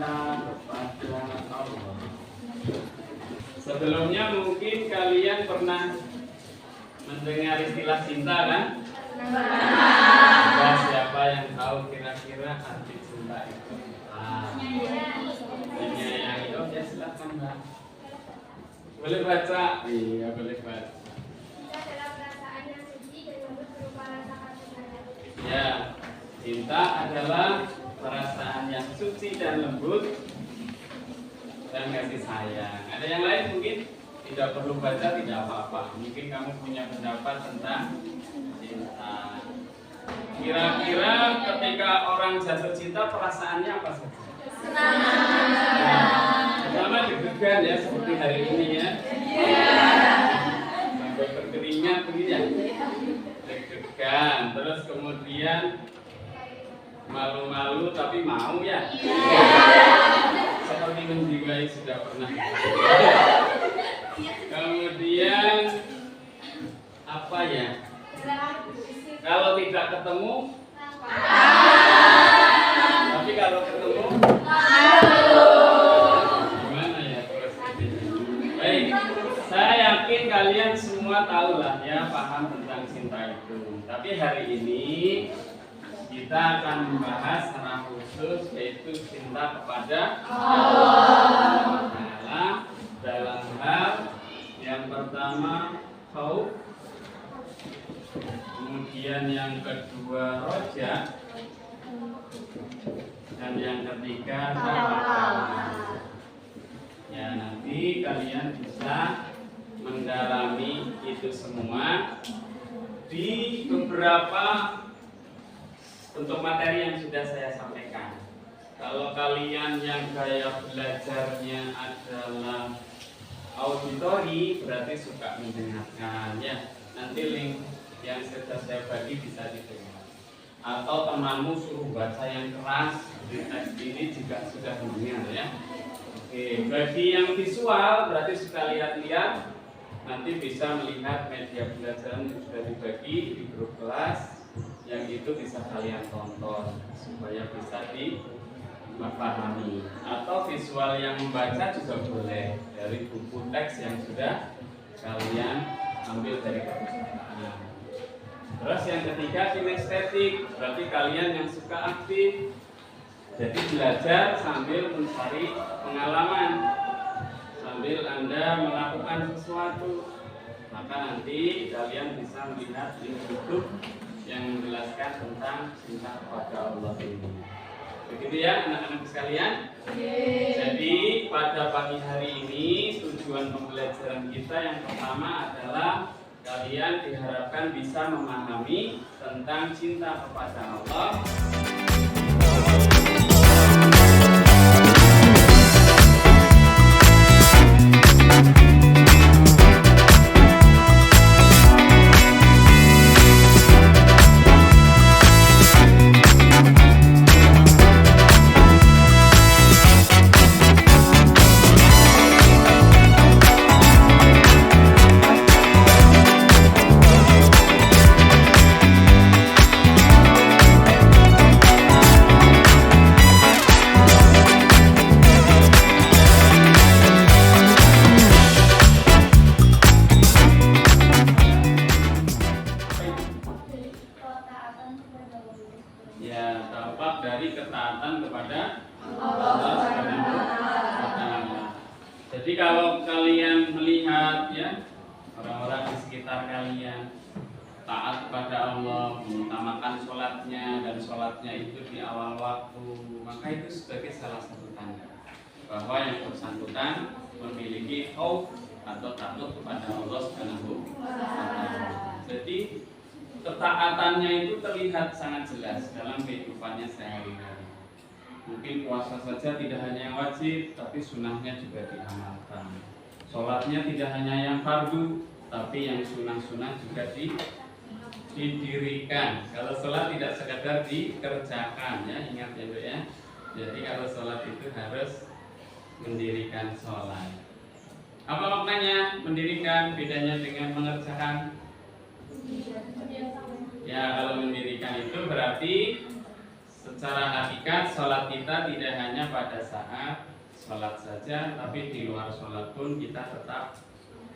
cinta kepada Allah. Sebelumnya mungkin kalian pernah mendengar istilah cinta kan? Nah, siapa yang tahu kira-kira arti cinta itu? Menyayangi. Oke, silakan Mbak. Boleh baca? Iya, boleh baca. Ya, cinta adalah perasaan yang suci dan lembut dan kasih sayang. Ada yang lain mungkin tidak perlu baca, tidak apa-apa. Mungkin kamu punya pendapat tentang cinta. Kira-kira ketika orang jatuh cinta perasaannya apa saja? Senang. Pertama deg-degan ya, seperti hari ini ya. Sampai berkeringat begini ya. Deg-degan, terus kemudian malu-malu tapi mau ya. Seperti menjiwai sudah pernah. Kemudian apa ya? Kalau tidak ketemu, tapi kalau ketemu, gimana ya? Baik, saya yakin kalian semua tahu lah ya, paham tentang cinta itu. Tapi hari ini kita akan membahas secara khusus yaitu cinta kepada Allah dalam hal yang pertama khauf, kemudian yang kedua roja, dan yang ketiga tawakal. Ya, nanti kalian bisa mendalami itu semua di beberapa untuk materi yang sudah saya sampaikan. Kalau kalian yang gaya belajarnya adalah auditori, berarti suka mendengarkan ya. Nanti link yang sudah saya bagi bisa didengar. Atau temanmu suruh baca yang keras di teks ini juga sudah mendengar ya. Oke, bagi yang visual berarti suka lihat-lihat, nanti bisa melihat media pembelajaran yang sudah dibagi di grup kelas. Yang itu bisa kalian tonton supaya bisa dipahami. Atau visual yang membaca juga boleh dari buku teks yang sudah kalian ambil dari perpustakaan. Terus yang ketiga kinestetik, berarti kalian yang suka aktif. Jadi belajar sambil mencari pengalaman, sambil Anda melakukan sesuatu. Maka nanti kalian bisa melihat di YouTube yang menjelaskan tentang cinta kepada Allah ini. Begitu ya anak-anak sekalian. Jadi pada pagi hari ini tujuan pembelajaran kita yang pertama adalah kalian diharapkan bisa memahami tentang cinta kepada Allah. Ya, dampak dari ketaatan kepada Allah Subhanahu wa Ta'ala. Jadi kalau kalian melihat ya orang-orang di sekitar kalian taat kepada Allah, mengutamakan sholatnya dan sholatnya itu di awal waktu, maka itu sebagai salah satu tanda bahwa yang bersangkutan memiliki khauf atau takut kepada Allah Subhanahu wa Ta'ala. Jadi ketaatannya itu terlihat sangat jelas dalam kehidupannya sehari-hari. Mungkin puasa saja tidak hanya yang wajib, tapi sunnahnya juga diamalkan. Sholatnya tidak hanya yang fardu, tapi yang sunnah-sunnah juga didirikan. Kalau sholat tidak sekadar dikerjakan ya, ingat ya Bu ya. Jadi kalau sholat itu harus mendirikan sholat. Apa maknanya mendirikan? Bedanya dengan mengerjakan? Ya, kalau mendirikan itu berarti secara hakikat sholat kita tidak hanya pada saat sholat saja, tapi di luar sholat pun kita tetap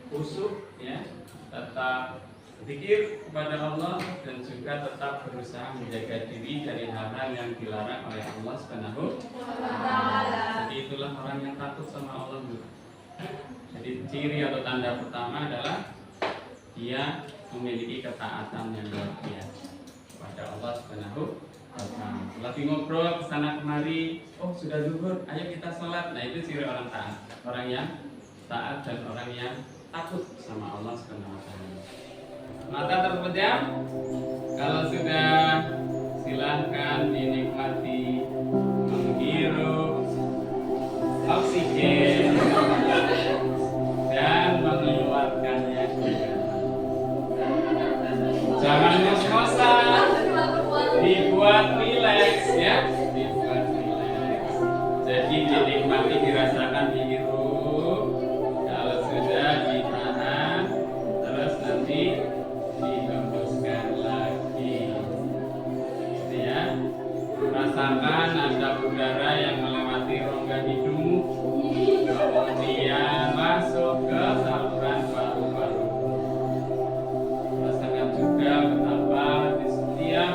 khusyuk, ya, tetap zikir kepada Allah dan juga tetap berusaha menjaga diri dari hal-hal yang dilarang oleh Allah Subhanahu wa Ta'ala. Jadi itulah orang yang takut sama Allah. Jadi ciri atau tanda pertama adalah dia memiliki ketaatan yang luar biasa kepada Allah Subhanahu wa Ta'ala. Lagi ngobrol kesana kemari, oh sudah zuhur, ayo kita sholat. Nah itu ciri orang taat, orang yang taat dan orang yang takut sama Allah Subhanahu wa Ta'ala. Mata terpejam, kalau sudah silahkan dinikmati menghirup oksigen dan mengeluarkannya juga. Jangan ngos-ngosan, dibuat rileks, ya, dibuat rileks. Jadi dinikmati, dirasakan, dihirup. Kalau sudah ditahan, terus nanti dihembuskan lagi, gitu ya. Rasakan ada udara yang melewati rongga hidungmu, kemudian masuk ke saluran paru-paru. Rasakan juga betapa di setiap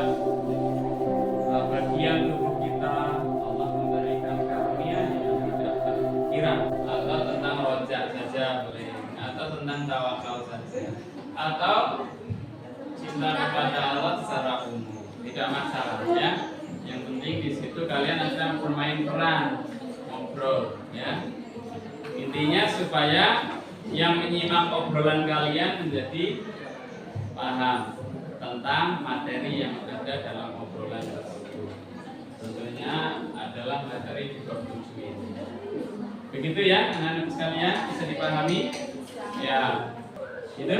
bagian tubuh kita Allah memberikan karunia yang tidak terkira. Atau tentang rojak saja boleh, atau tentang tawakal saja, atau cinta kepada Allah secara umum, tidak masalah, ya. Yang penting di situ kalian ada bermain peran, ngobrol, ya. Intinya supaya yang menyimak obrolan kalian menjadi paham tentang materi yang ada dalam obrolan tersebut. Tentunya adalah materi di bab 7 ini. Begitu ya, anak-anak sekalian, bisa dipahami? Ya, gitu.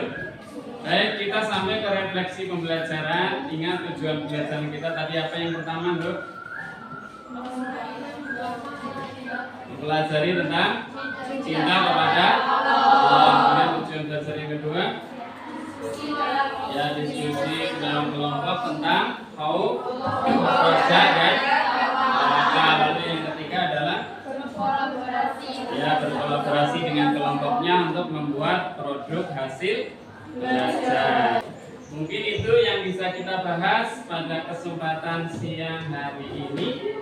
Baik, kita sampai ke refleksi pembelajaran. Ingat tujuan pembelajaran kita tadi apa yang pertama, Dok? Mempelajari tentang cinta kepada Allah. Kemudian tujuan belajar yang kedua, ya, diskusi dalam kelompok tentang kaum kerja dan tawakal. Lalu yang ketiga adalah berkolaborasi dengan kelompoknya untuk membuat produk hasil belajar. Mungkin itu yang bisa kita bahas pada kesempatan siang hari ini.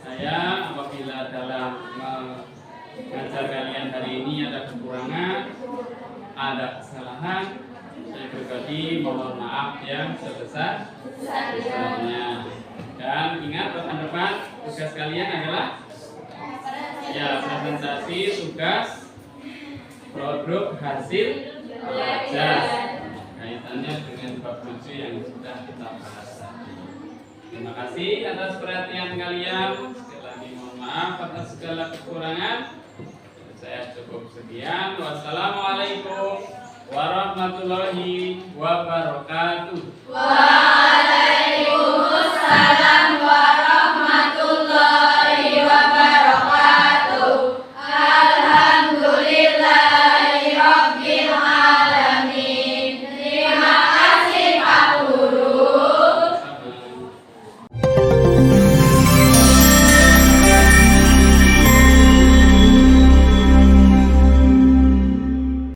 Saya apabila dalam mengajar kalian hari ini ada kekurangan, ada kesalahan, saya pribadi mohon maaf yang sebesar-besarnya. Dan ingat depan tugas kalian adalah ya presentasi tugas produk hasil belajar kaitannya dengan bab 7 yang sudah kita bahas tadi. Terima kasih atas perhatian kalian. Sekali lagi mohon maaf atas segala kekurangan. Saya cukup sekian. Wassalamualaikum warahmatullahi wabarakatuh. Waalaikumsalam.